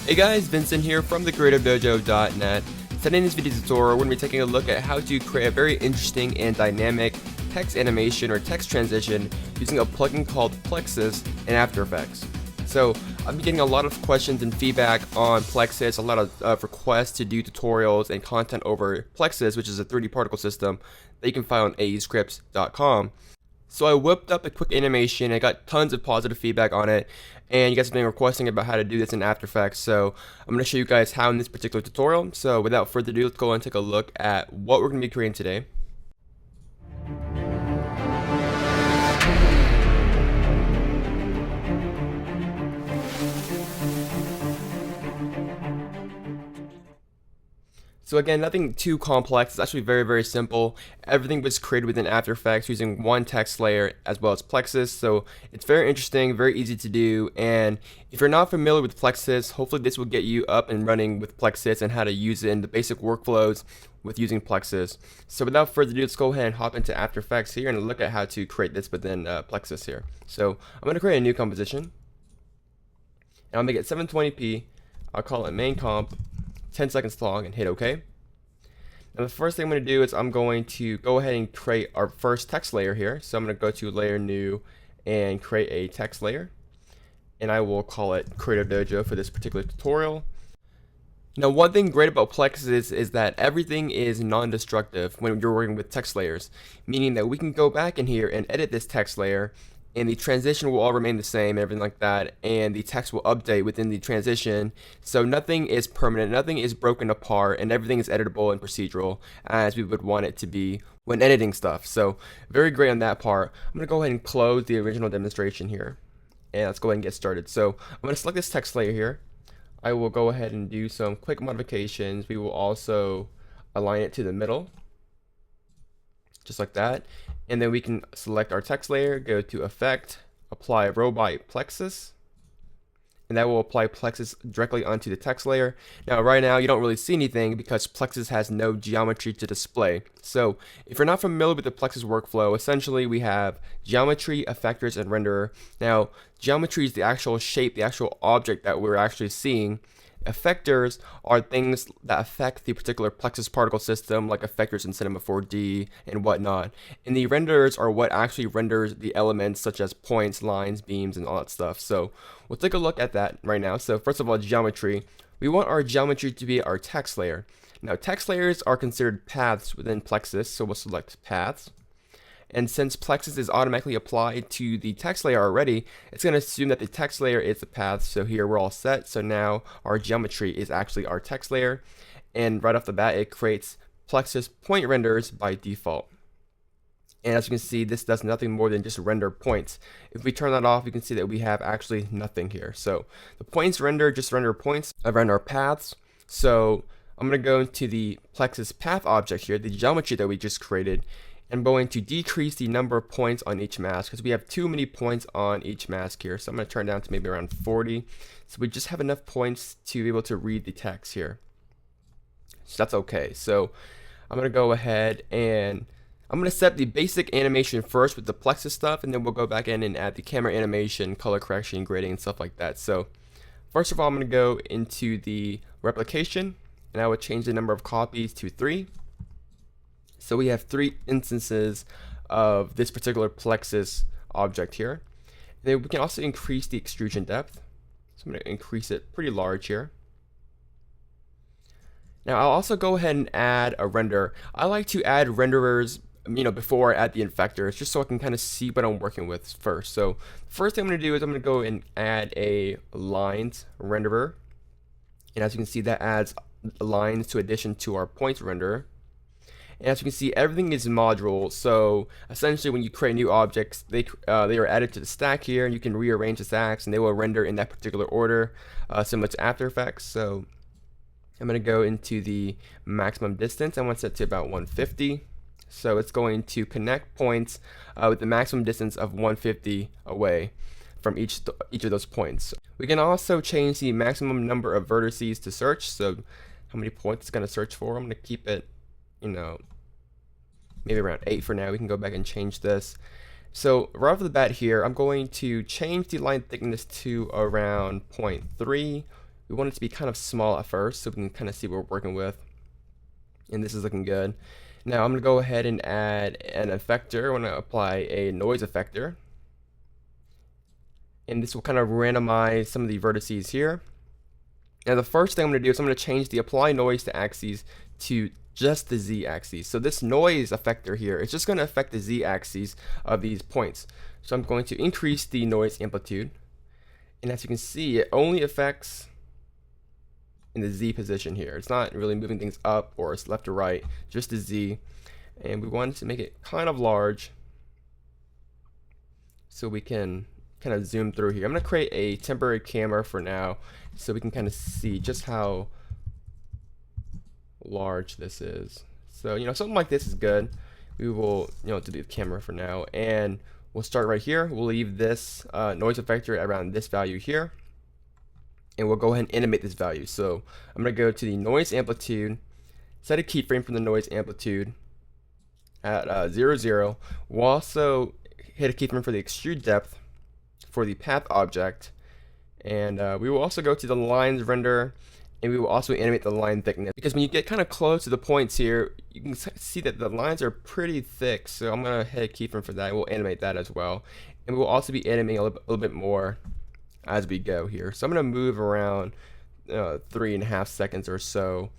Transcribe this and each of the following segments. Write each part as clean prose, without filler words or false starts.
Hey guys, Vincent here from thecreativedojo.net. Today in this video tutorial, we're going to be taking a look at how to create a very interesting and dynamic text animation or text transition using a plugin called Plexus in After Effects. So I've been getting a lot of questions and feedback on Plexus, a lot of requests to do tutorials and content over Plexus, which is a 3D particle system that you can find on aescripts.com. So I whipped up a quick animation. I got tons of positive feedback on it, and you guys have been requesting about how to do this in After Effects. So I'm going to show you guys how in this particular tutorial. So without further ado, let's go and take a look at what we're going to be creating today. So again, nothing too complex. It's actually very, very simple. Everything was created within After Effects using one text layer as well as Plexus. So it's very interesting, very easy to do. And if you're not familiar with Plexus, hopefully this will get you up and running with Plexus and how to use it in the basic workflows with using Plexus. So without further ado, let's go ahead and hop into After Effects here and look at how to create this within Plexus here. So I'm going to create a new composition. And I'll make it 720p. I'll call it main comp. 10 seconds long and hit OK. Now the first thing I'm going to do is I'm going to go ahead and create our first text layer here. So I'm going to go to layer new and create a text layer, and I will call it Creative Dojo for this particular tutorial. Now one thing great about Plexus is that everything is non-destructive when you're working with text layers, meaning that we can go back in here and edit this text layer, and the transition will all remain the same and everything like that, and the text will update within the transition. So nothing is permanent, nothing is broken apart, and everything is editable and procedural as we would want it to be when editing stuff. So very great on that part. I'm going to go ahead and close the original demonstration here, and let's go ahead and get started. So I'm going to select this text layer here. I will go ahead and do some quick modifications. We will also align it to the middle, just like that. And then we can select our text layer, go to Effect, apply Row by Plexus, and that will apply Plexus directly onto the text layer. Now right now you don't really see anything because Plexus has no geometry to display. So if you're not familiar with the Plexus workflow, essentially we have geometry, effectors, and renderer. Now geometry is the actual shape, the actual object that we're actually seeing. Effectors are things that affect the particular Plexus particle system, like effectors in Cinema 4D and whatnot. And the renderers are what actually renders the elements such as points, lines, beams, and all that stuff. So we'll take a look at that right now. So first of all, geometry. We want our geometry to be our text layer. Now text layers are considered paths within Plexus, so we'll select paths. And since Plexus is automatically applied to the text layer already, it's going to assume that the text layer is the path. So here we're all set. So now our geometry is actually our text layer. And right off the bat, it creates Plexus point renders by default. And as you can see, this does nothing more than just render points. If we turn that off, you can see that we have actually nothing here. So the points render just render points around our paths. So I'm going to go into the Plexus path object here, the geometry that we just created. I'm going to decrease the number of points on each mask because we have too many points on each mask here. So I'm going to turn down to maybe around 40. So we just have enough points to be able to read the text here. So that's okay. So I'm going to go ahead and I'm going to set the basic animation first with the Plexus stuff, and then we'll go back in and add the camera animation, color correction, grading, and stuff like that. So first of all, I'm going to go into the replication, and I will change the number of copies to 3. So we have 3 instances of this particular Plexus object here. And then we can also increase the extrusion depth. So I'm going to increase it pretty large here. Now I'll also go ahead and add a render. I like to add renderers, before I add the effectors, just so I can kind of see what I'm working with first. So first thing I'm going to do is I'm going to go and add a lines renderer. And as you can see, that adds lines to addition to our points renderer. And as you can see, everything is modular. So essentially, when you create new objects, they are added to the stack here, and you can rearrange the stacks, and they will render in that particular order, similar to After Effects. So I'm going to go into the maximum distance. I want to set to about 150. So it's going to connect points with the maximum distance of 150 away from each of those points. We can also change the maximum number of vertices to search. So how many points it's going to search for? I'm going to keep it, maybe around 8 for now. We can go back and change this. So right off the bat here, I'm going to change the line thickness to around 0.3. we want it to be kind of small at first so we can kind of see what we're working with. And this is looking good. Now I'm going to go ahead and add an effector. I want to apply a noise effector. And this will kind of randomize some of the vertices here. Now the first thing I'm going to do is I'm going to change the apply noise to axes to just the z-axis. So this noise effector here is just going to affect the z-axis of these points. So I'm going to increase the noise amplitude. And as you can see, it only affects in the z position here. It's not really moving things up or left or right, just the z. And we want to make it kind of large so we can kind of zoom through here. I'm going to create a temporary camera for now so we can kind of see just how large this is. So, something like this is good. We will, delete the camera for now, and we'll start right here. We'll leave this noise effector around this value here, and we'll go ahead and animate this value. So I'm going to go to the noise amplitude, set a keyframe from the noise amplitude at 0, 0. We'll also hit a keyframe for the extrude depth for the path object, and we will also go to the lines render, and we will also animate the line thickness, because when you get kind of close to the points here, you can see that the lines are pretty thick. So I'm going to hit a keyframe for that. We'll animate that as well, and we will also be animating a little bit more as we go here. So I'm going to move around 3.5 seconds or so,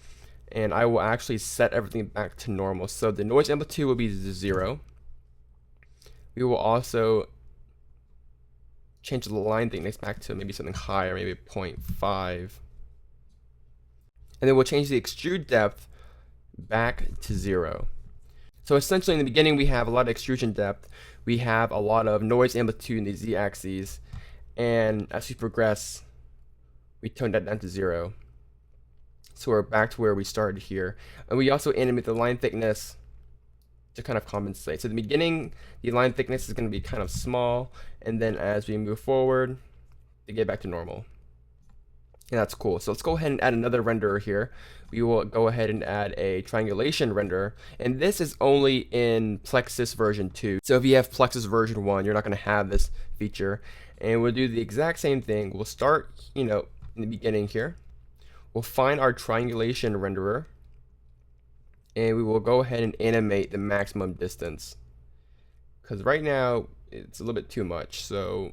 and I will actually set everything back to normal. So the noise amplitude will be 0. We will also change the line thickness back to maybe something higher, maybe 0.5. And then we'll change the extrude depth back to 0. So essentially in the beginning we have a lot of extrusion depth, we have a lot of noise amplitude in the z-axis, and as we progress we tone that down to 0. So we're back to where we started here. And we also animate the line thickness to kind of compensate. So in the beginning the line thickness is going to be kind of small, and then as we move forward they get back to normal. And that's cool. So let's go ahead and add another renderer here. We will go ahead and add a triangulation renderer, and this is only in Plexus version 2. So if you have Plexus version 1, you're not going to have this feature. And we'll do the exact same thing. We'll start, in the beginning here. We'll find our triangulation renderer, and we will go ahead and animate the maximum distance, because right now it's a little bit too much. So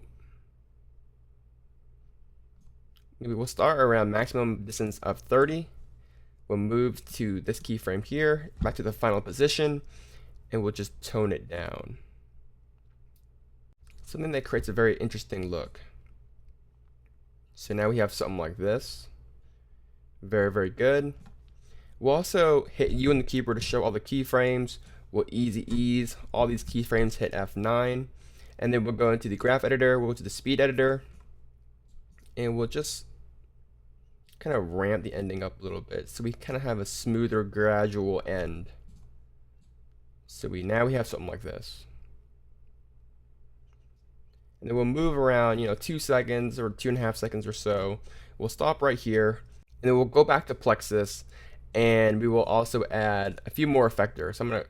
maybe we'll start around maximum distance of 30. We'll move to this keyframe here, back to the final position, and we'll just tone it down. Something that creates a very interesting look. So now we have something like this. Very, very good. We'll also hit U on the keyboard to show all the keyframes. We'll ease all these keyframes, hit F9, and then we'll go into the graph editor, we'll go to the speed editor, and we'll just kind of ramp the ending up a little bit so we kind of have a smoother, gradual end. So now we have something like this. And then we'll move around 2 seconds or 2.5 seconds or so. We'll stop right here, and then we'll go back to Plexus, and we will also add a few more effectors. So I'm going to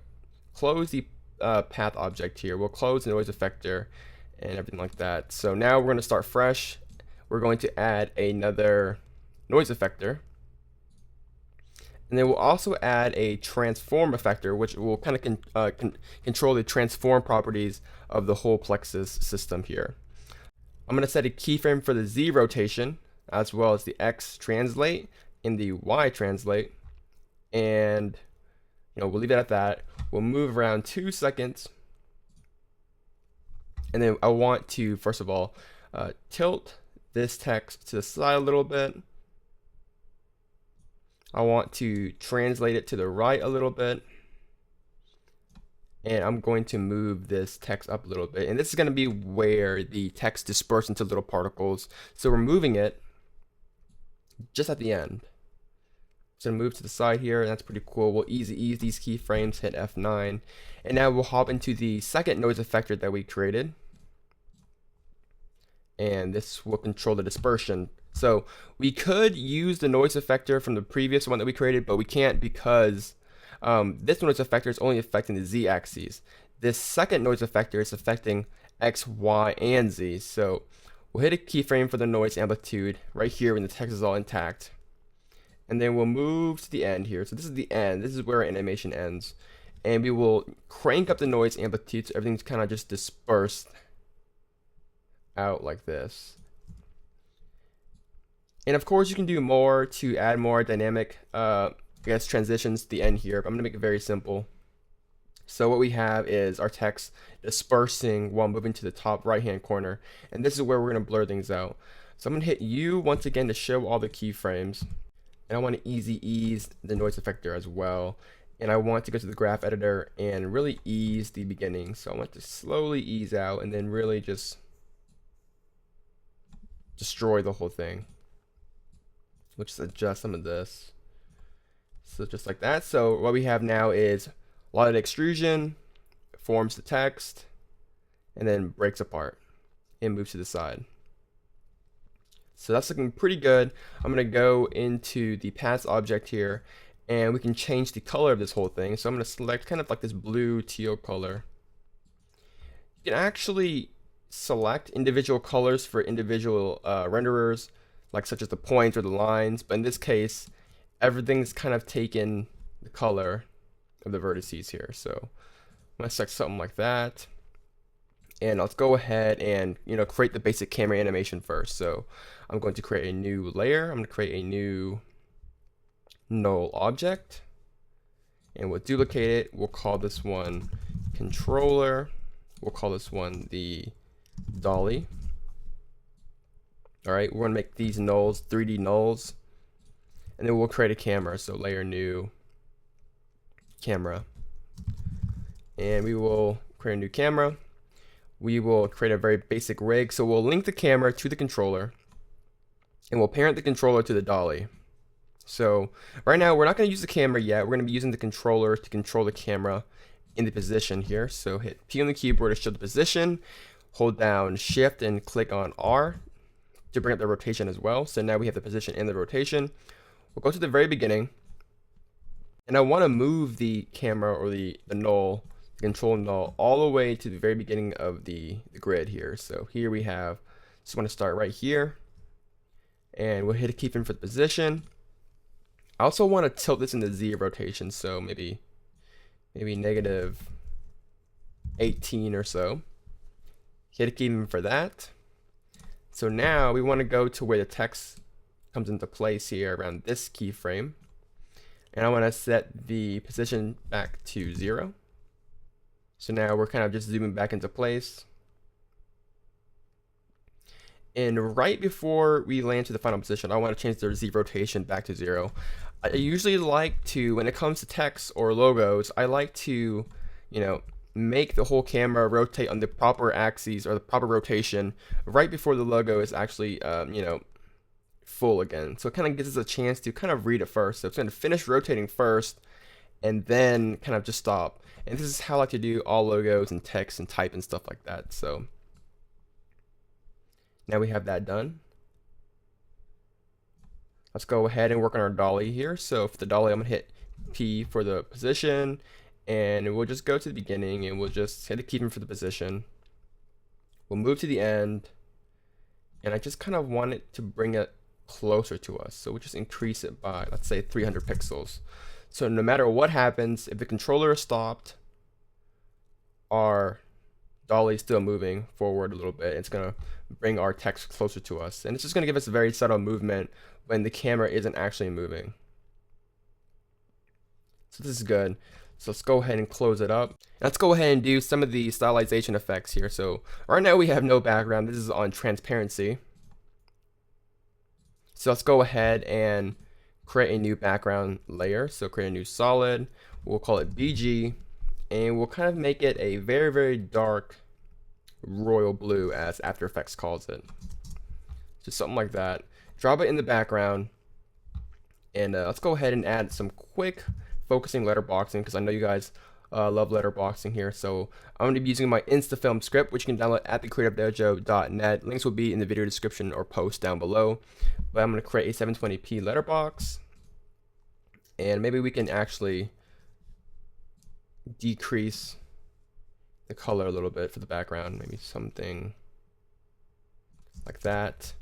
close the path object here. We'll close the noise effector and everything like that. So now we're going to start fresh. We're going to add another noise effector, and then we'll also add a transform effector, which will kind of control the transform properties of the whole Plexus system here. I'm going to set a keyframe for the Z rotation, as well as the X translate and the Y translate, and we'll leave it at that. We'll move around 2 seconds, and then I want to first of all tilt this text to the side a little bit. I want to translate it to the right a little bit, and I'm going to move this text up a little bit, and this is going to be where the text disperses into little particles. So we're moving it just at the end. So move to the side here, and that's pretty cool. We'll ease these keyframes, hit F9, and now we'll hop into the second noise effector that we created, and this will control the dispersion. So we could use the noise effector from the previous one that we created, but we can't because this noise effector is only affecting the z-axis. This second noise effector is affecting x, y, and z. So We'll hit a keyframe for the noise amplitude right here when the text is all intact. And then we'll move to the end here. So this is the end. This is where our animation ends. And we will crank up the noise amplitude so everything's kind of just dispersed out like this. And of course you can do more to add more dynamic transitions to the end here, but I'm gonna make it very simple. So what we have is our text dispersing while moving to the top right hand corner, and this is where we're gonna blur things out. So I'm gonna hit U once again to show all the keyframes, and I want to easy ease the noise effector as well. And I want to go to the graph editor and really ease the beginning. So I want to slowly ease out and then really just destroy the whole thing. We'll just adjust some of this. So just like that. So what we have now is a lot of extrusion, forms the text, and then breaks apart and moves to the side. So that's looking pretty good. I'm gonna go into the paths object here, and we can change the color of this whole thing. So I'm gonna select kind of like this blue teal color. You can actually select individual colors for individual renderers, like such as the points or the lines, but in this case, everything's kind of taken the color of the vertices here. So I'm gonna select something like that, and let's go ahead and create the basic camera animation first. So I'm going to create a new layer. I'm going to create a new null object, and we'll duplicate it. We'll call this one controller. We'll call this one the dolly. All right, we're going to make these nulls 3D nulls, and then we'll create a camera. So layer new camera, and we will create a new camera. We will create a very basic rig. So we'll link the camera to the controller, and we'll parent the controller to the dolly. So right now we're not going to use the camera yet. We're going to be using the controller to control the camera in the position here. So hit P on the keyboard to show the position, hold down Shift and click on R to bring up the rotation as well. So now we have the position and the rotation. We'll go to the very beginning, and I want to move the camera or the null, the control null, all the way to the very beginning of the grid here. So here we have, just want to start right here, and we'll hit a keyframe for the position. I also want to tilt this into Z rotation, so maybe negative 18 or so. Hit a keyframe for that. So now we want to go to where the text comes into place here around this keyframe, and I want to set the position back to 0. So now we're kind of just zooming back into place. And right before we land to the final position, I want to change the Z rotation back to 0. I usually like to, when it comes to text or logos, I like to, make the whole camera rotate on the proper axes or the proper rotation right before the logo is actually, full again. So it kind of gives us a chance to kind of read it first. So it's going to finish rotating first and then kind of just stop. And this is how I like to do all logos and text and type and stuff like that. So now we have that done. Let's go ahead and work on our dolly here. So for the dolly, I'm gonna hit P for the position, and we'll just go to the beginning and we'll just hit a keyframe for the position. We'll move to the end, and I just kind of want it to bring it closer to us. So we'll just increase it by, let's say, 300 pixels. So no matter what happens, if the controller is stopped, our dolly is still moving forward a little bit. It's gonna bring our text closer to us, and it's just gonna give us a very subtle movement when the camera isn't actually moving. So this is good. So let's go ahead and close it up. Let's go ahead and do some of the stylization effects here. So right now we have no background. This is on transparency. So let's go ahead and create a new background layer. So create a new solid. We'll call it BG, and we'll kind of make it a very, very dark royal blue, as After Effects calls it. Just something like that. Drop it in the background, and let's go ahead and add some quick focusing letterboxing, because I know you guys love letterboxing here. So I'm going to be using my InstaFilm script, which you can download at thecreativedojo.net. Links will be in the video description or post down below. But I'm going to create a 720p letterbox, and maybe we can actually decrease the color a little bit for the background, maybe something like that.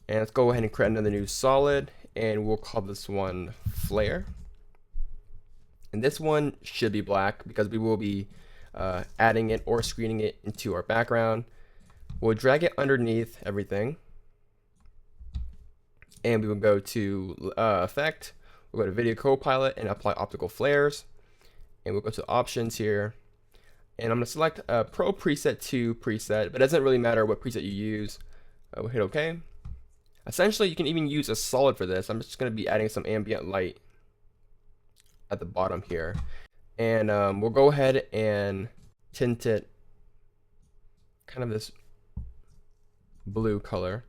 And let's go ahead and create another new solid, and we'll call this one flare. And this one should be black because we will be adding it or screening it into our background. We'll drag it underneath everything, and we will go to effect. We'll go to video copilot and apply optical flares, and we'll go to options here, and I'm going to select pro preset to preset, but it doesn't really matter what preset you use. We'll hit OK. Essentially, you can even use a solid for this. I'm just going to be adding some ambient light at the bottom here, and we'll go ahead and tint it kind of this blue color.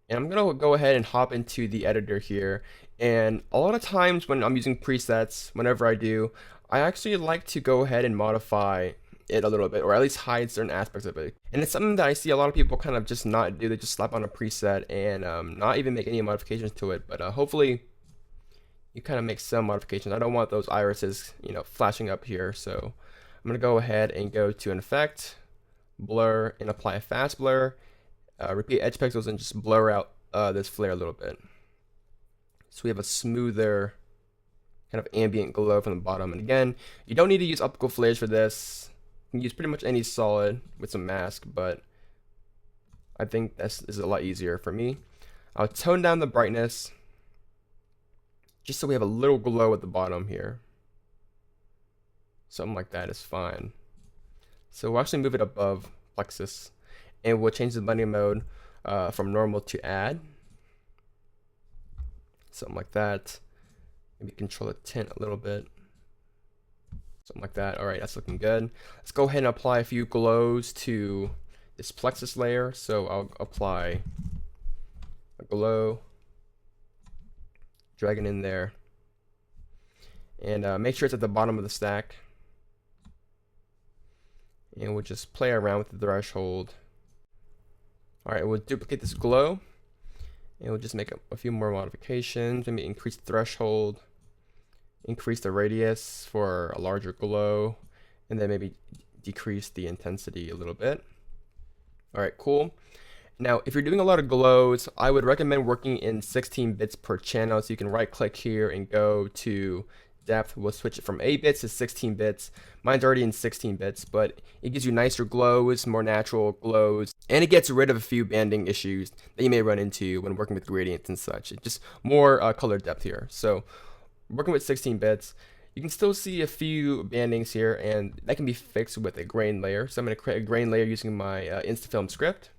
And I'm gonna go ahead and hop into the editor here, and a lot of times when I'm using presets, whenever I do, I actually like to go ahead and modify it a little bit, or at least hide certain aspects of it. And it's something that I see a lot of people kind of just not do. They just slap on a preset and not even make any modifications to it, but hopefully you kind of make some modifications. I don't want those irises, you know, flashing up here, so I'm gonna go ahead and go to an effect, blur, and apply a fast blur. Repeat edge pixels and just blur out this flare a little bit, so we have a smoother kind of ambient glow from the bottom. And again, you don't need to use optical flares for this. You can use pretty much any solid with some mask, but I think this is a lot easier for me. I'll tone down the brightness just so we have a little glow at the bottom here. Something like that is fine. So we'll actually move it above Plexus, and we'll change the blending mode from normal to add. Something like that. Maybe control the tint a little bit. Something like that. All right, that's looking good. Let's go ahead and apply a few glows to this Plexus layer. So I'll apply a glow, drag it in there, and make sure it's at the bottom of the stack. And we'll just play around with the threshold. All right, we'll duplicate this glow, and we'll just make a few more modifications. Maybe increase the threshold, increase the radius for a larger glow, and then maybe decrease the intensity a little bit. All right, cool. Now, if you're doing a lot of glows, I would recommend working in 16 bits per channel. So you can right click here and go to depth. We'll switch it from 8 bits to 16 bits. Mine's already in 16 bits, but it gives you nicer glows, more natural glows, and it gets rid of a few banding issues that you may run into when working with gradients and such. It's just more color depth here. So working with 16 bits, you can still see a few bandings here, and that can be fixed with a grain layer. So I'm going to create a grain layer using my Instafilm script,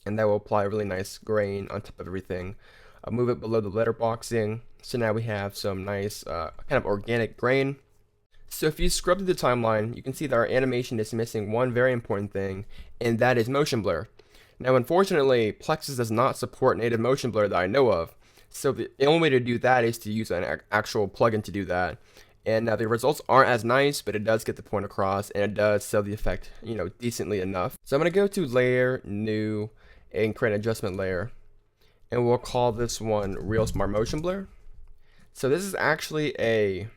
and that will apply a really nice grain on top of everything. I'll move it below the letterboxing, so now we have some nice kind of organic grain. So if you scrub through the timeline, you can see that our animation is missing one very important thing, and that is motion blur. Now, unfortunately, Plexus does not support native motion blur that I know of. So the only way to do that is to use an actual plugin to do that. And now the results aren't as nice, but it does get the point across, and it does sell the effect, you know, decently enough. So I'm going to go to layer, new, and create an adjustment layer. And we'll call this one Real Smart Motion Blur. So this is actually a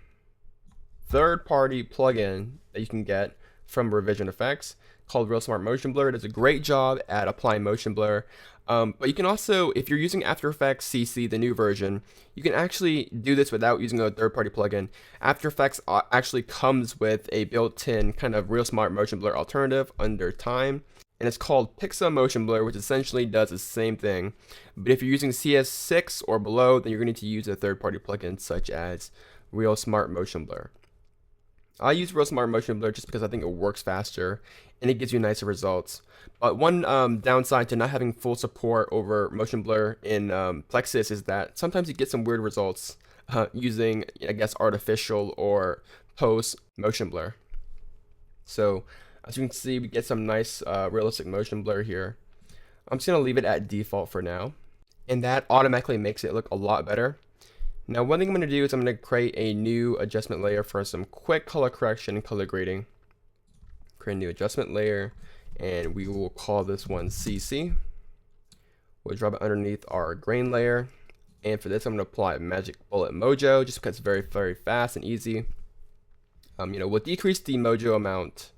third-party plugin that you can get from Revision Effects called Real Smart Motion Blur. It does a great job at applying motion blur. But you can also, if you're using After Effects CC, the new version, you can actually do this without using a third-party plugin. After Effects actually comes with a built-in kind of Real Smart Motion Blur alternative under Time, and it's called Pixel Motion Blur, which essentially does the same thing. But if you're using CS6 or below, then you're going to need to use a third-party plugin such as Real Smart Motion Blur. I use Real Smart Motion Blur just because I think it works faster and it gives you nicer results. But one downside to not having full support over motion blur in Plexus is that sometimes you get some weird results using, I guess, artificial or post motion blur. So as you can see, we get some nice realistic motion blur here. I'm just going to leave it at default for now, and that automatically makes it look a lot better. Now, one thing I'm going to do is I'm going to create a new adjustment layer for some quick color correction and color grading. Create a new adjustment layer, and we will call this one CC. We'll drop it underneath our grain layer, and for this I'm going to apply Magic Bullet Mojo just because it's very, very fast and easy. We'll decrease the Mojo amount.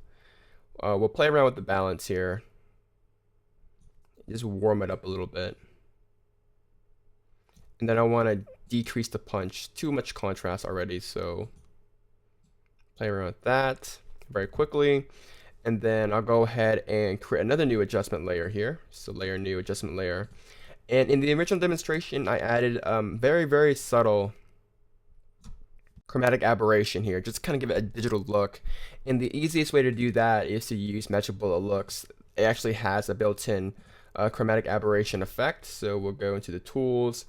We'll play around with the balance here. Just warm it up a little bit. And then I want to decrease the punch. Too much contrast already, so play around with that very quickly. And then I'll go ahead and create another new adjustment layer here. So layer new, adjustment layer. And in the original demonstration, I added very, very subtle chromatic aberration here, just kind of give it a digital look. And the easiest way to do that is to use Magic Bullet Looks. It actually has a built-in chromatic aberration effect. So we'll go into the tools,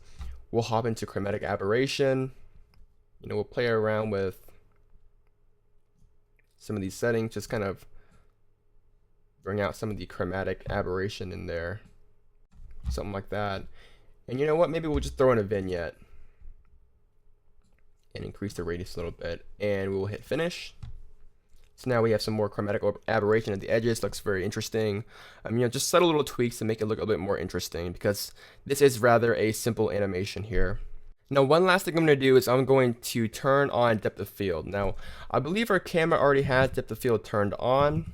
we'll hop into chromatic aberration. We'll play around with some of these settings, just kind of bring out some of the chromatic aberration in there, something like that. And you know what, maybe we'll just throw in a vignette and increase the radius a little bit, and we'll hit finish. So now we have some more chromatic aberration at the edges. Looks very interesting. Just subtle little tweaks to make it look a little bit more interesting, because this is rather a simple animation here. Now, one last thing I'm going to do is I'm going to turn on depth of field. Now, I believe our camera already has depth of field turned on.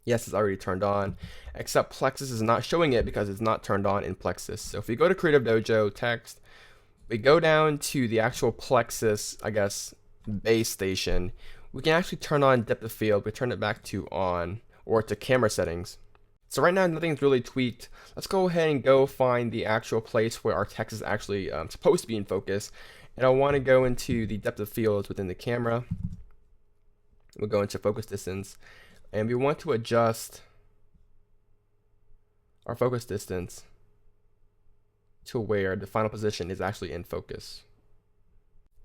Yes, it's already turned on, except Plexus is not showing it because it's not turned on in Plexus. So if we go to Creative Dojo text, we go down to the actual Plexus, I guess, base station, we can actually turn on depth of field. We turn it back to on, or to camera settings. So right now nothing's really tweaked. Let's go ahead and go find the actual place where our text is actually supposed to be in focus. And I want to go into the depth of field within the camera. We'll go into focus distance, and we want to adjust our focus distance to where the final position is actually in focus.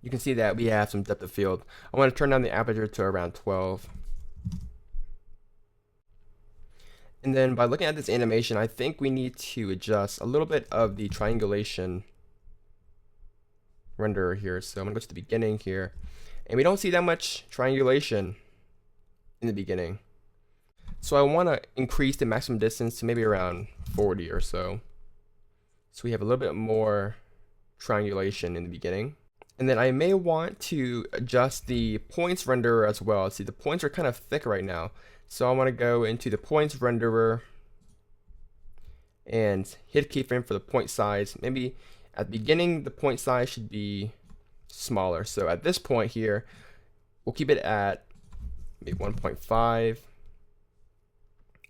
You can see that we have some depth of field. I want to turn down the aperture to around 12. And then by looking at this animation, I think we need to adjust a little bit of the triangulation renderer here. So I'm going to go to the beginning here, and we don't see that much triangulation in the beginning. So I want to increase the maximum distance to maybe around 40 or so. So we have a little bit more triangulation in the beginning. And then I may want to adjust the points renderer as well. See, the points are kind of thick right now. So I want to go into the points renderer and hit keyframe for the point size. Maybe at the beginning, the point size should be smaller. So at this point here, we'll keep it at maybe 1.5.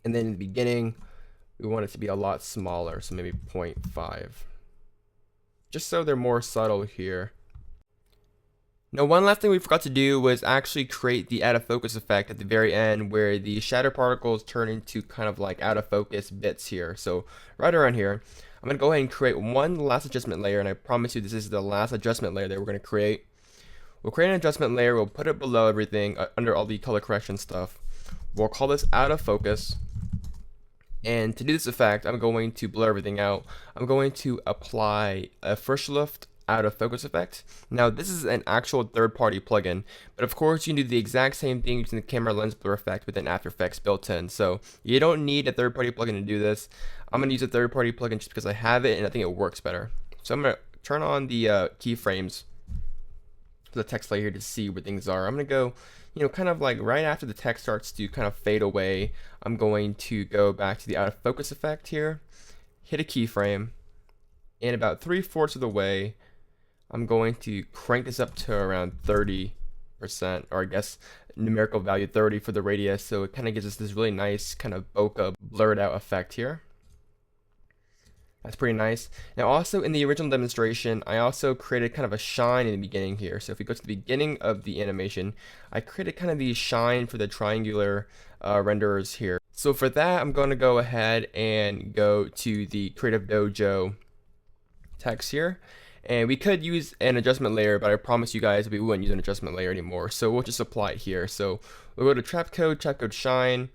And then in the beginning, we want it to be a lot smaller. So maybe 0.5. Just so they're more subtle here. Now, one last thing we forgot to do was actually create the out of focus effect at the very end, where the shadow particles turn into kind of like out of focus bits here. So right around here, I'm going to go ahead and create one last adjustment layer, and I promise you this is the last adjustment layer that we're going to create. We'll create an adjustment layer, we'll put it below everything, under all the color correction stuff. We'll call this out of focus. And to do this effect, I'm going to blur everything out. I'm going to apply a Frischluft out of focus effect. Now, this is an actual third-party plugin, but of course you can do the exact same thing using the camera lens blur effect within After Effects built in. So you don't need a third-party plugin to do this. I'm going to use a third-party plugin just because I have it and I think it works better. So I'm going to turn on the keyframes for the text layer here to see where things are. I'm going to go, kind of like right after the text starts to kind of fade away, I'm going to go back to the out of focus effect here, hit a keyframe, and about 3/4 of the way, I'm going to crank this up to around 30%, or I guess numerical value 30 for the radius. So it kind of gives us this really nice kind of bokeh blurred out effect here. That's pretty nice. Now also in the original demonstration, I also created kind of a shine in the beginning here. So if we go to the beginning of the animation, I created kind of the shine for the triangular renderers here. So for that, I'm going to go ahead and go to the Creative Dojo text here. And we could use an adjustment layer, but I promise you guys we wouldn't use an adjustment layer anymore. So we'll just apply it here. So we'll go to trap code shine.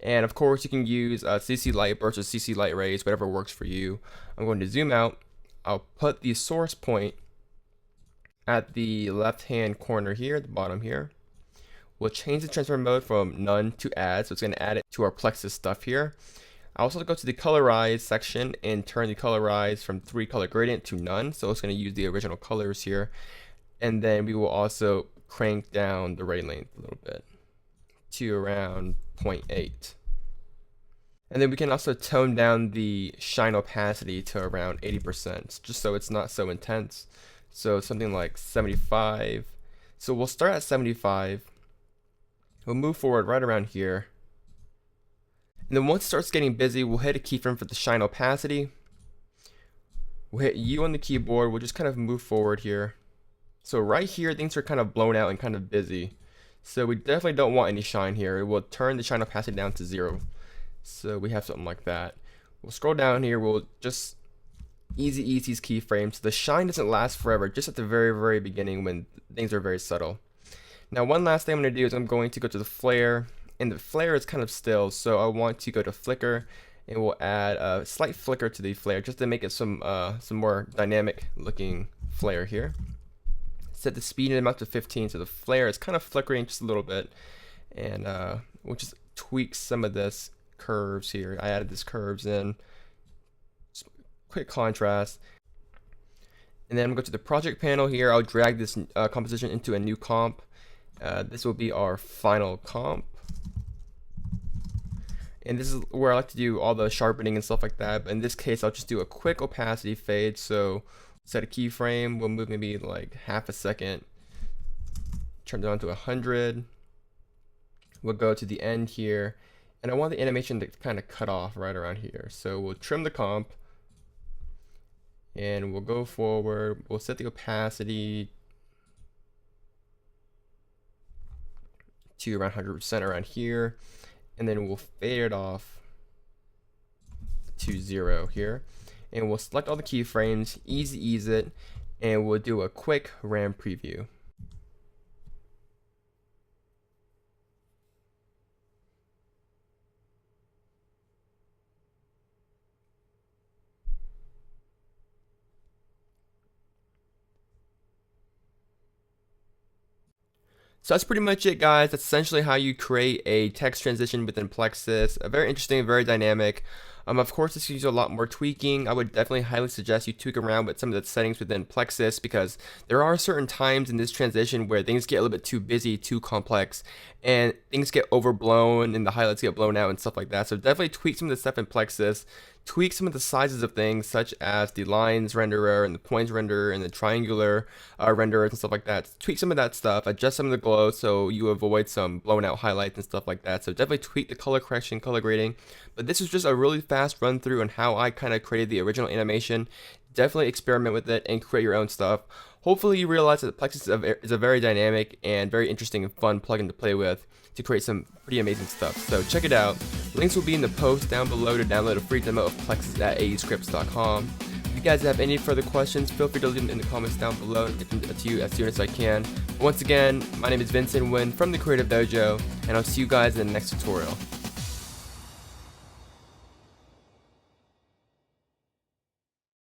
And of course you can use CC light burst or CC light rays, whatever works for you. I'm going to zoom out. I'll put the source point at the left hand corner here, at the bottom here. We'll change the transfer mode from none to add. So it's going to add it to our Plexus stuff here. I also go to the colorize section and turn the colorize from 3 color gradient to none. So it's going to use the original colors here. And then we will also crank down the ray length a little bit to around 0.8. And then we can also tone down the shine opacity to around 80%, just so it's not so intense. So something like 75. So we'll start at 75. We'll move forward right around here. And then once it starts getting busy, we'll hit a keyframe for the shine opacity. We'll hit U on the keyboard. We'll just kind of move forward here. So right here, things are kind of blown out and kind of busy. So we definitely don't want any shine here. It will turn the shine opacity down to 0. So we have something like that. We'll scroll down here. We'll just easy ease these keyframes. The shine doesn't last forever, just at the very beginning when things are very subtle. Now one last thing I'm going to do is I'm going to go to the flare, and the flare is kind of still, so I want to go to flicker, and we'll add a slight flicker to the flare just to make it some more dynamic looking flare here. Set the speed and amount to 15, so the flare is kind of flickering just a little bit, and we'll just tweak some of this curves here. I added these curves in. Just quick contrast. And then I'm going to go to the project panel here. I'll drag this composition into a new comp. This will be our final comp. And this is where I like to do all the sharpening and stuff like that. But in this case, I'll just do a quick opacity fade. So set a keyframe. We'll move maybe like half a second. Turn it on to 100. We'll go to the end here. And I want the animation to kind of cut off right around here. So we'll trim the comp. And we'll go forward. We'll set the opacity to around 100% around here. And then we'll fade it off to 0 here. And we'll select all the keyframes, easy ease it, and we'll do a quick RAM preview. So that's pretty much it, guys. That's essentially how you create a text transition within Plexus. Very interesting, very dynamic. Of course, this uses a lot more tweaking. I would definitely highly suggest you tweak around with some of the settings within Plexus, because there are certain times in this transition where things get a little bit too busy, too complex, and things get overblown and the highlights get blown out and stuff like that. So definitely tweak some of the stuff in Plexus. Tweak some of the sizes of things, such as the lines renderer and the points renderer and the triangular renderers and stuff like that. Tweak some of that stuff, adjust some of the glow so you avoid some blown out highlights and stuff like that. So definitely tweak the color correction, color grading. But this was just a really fast run through on how I kind of created the original animation. Definitely experiment with it and create your own stuff. Hopefully you realize that Plexus is a very dynamic and very interesting and fun plugin to play with to create some pretty amazing stuff. So check it out. Links will be in the post down below to download a free demo of Plexus at aescripts.com. If you guys have any further questions, feel free to leave them in the comments down below and get them to you as soon as I can. Once again, my name is Vincent Nguyen from the Creative Dojo, and I'll see you guys in the next tutorial.